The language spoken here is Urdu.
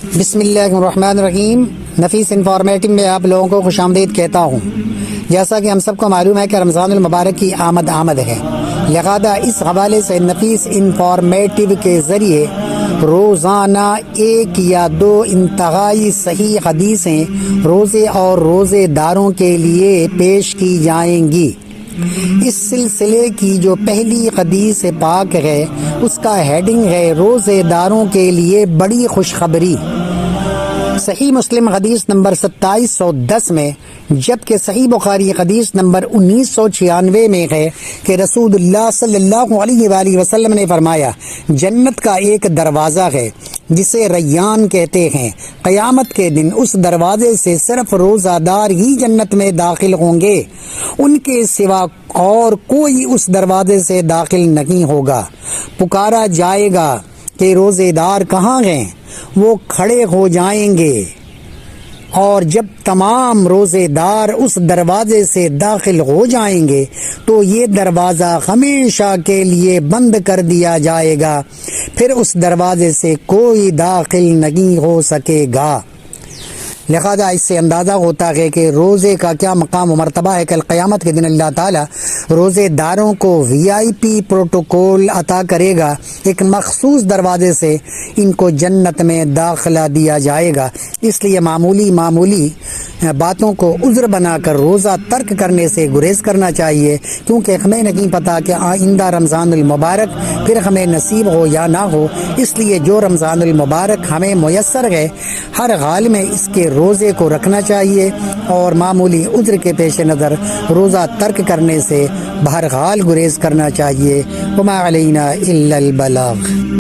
بسم اللہ الرحمن الرحیم۔ نفیس انفارمیٹو میں آپ لوگوں کو خوش آمدید کہتا ہوں۔ جیسا کہ ہم سب کو معلوم ہے کہ رمضان المبارک کی آمد ہے، لہذا اس حوالے سے نفیس انفارمیٹو کے ذریعے روزانہ ایک یا دو انتہائی صحیح حدیثیں روزے اور روزے داروں کے لیے پیش کی جائیں گی۔ اس سلسلے کی جو پہلی حدیث پاک ہے اس کا ہیڈنگ ہے روزے داروں کے لیے بڑی خوشخبری۔ صحیح مسلم حدیث نمبر 2710 میں، جبکہ صحیح بخاری حدیث نمبر 1996 میں ہے کہ رسول اللہ صلی اللہ علیہ وآلہ وسلم نے فرمایا، جنت کا ایک دروازہ ہے جسے ریان کہتے ہیں، قیامت کے دن اس دروازے سے صرف روزہ دار ہی جنت میں داخل ہوں گے، ان کے سوا اور کوئی اس دروازے سے داخل نہیں ہوگا۔ پکارا جائے گا کہ روزے دار کہاں ہیں؟ وہ کھڑے ہو جائیں گے، اور جب تمام روزے دار اس دروازے سے داخل ہو جائیں گے تو یہ دروازہ ہمیشہ کے لیے بند کر دیا جائے گا، پھر اس دروازے سے کوئی داخل نہیں ہو سکے گا۔ لہذا اس سے اندازہ ہوتا ہے کہ روزے کا کیا مقام و مرتبہ ہے۔ کل قیامت کے دن اللہ تعالیٰ روزے داروں کو VIP پروٹوکول عطا کرے گا، ایک مخصوص دروازے سے ان کو جنت میں داخلہ دیا جائے گا۔ اس لیے معمولی باتوں کو عذر بنا کر روزہ ترک کرنے سے گریز کرنا چاہیے، کیونکہ ہمیں نہیں پتہ کہ آئندہ رمضان المبارک پھر ہمیں نصیب ہو یا نہ ہو۔ اس لیے جو رمضان المبارک ہمیں میسر ہے، ہر حال میں اس کے روزے کو رکھنا چاہیے، اور معمولی عذر کے پیش نظر روزہ ترک کرنے سے بہرحال گریز کرنا چاہیے۔ وما علینا الا البلاغ۔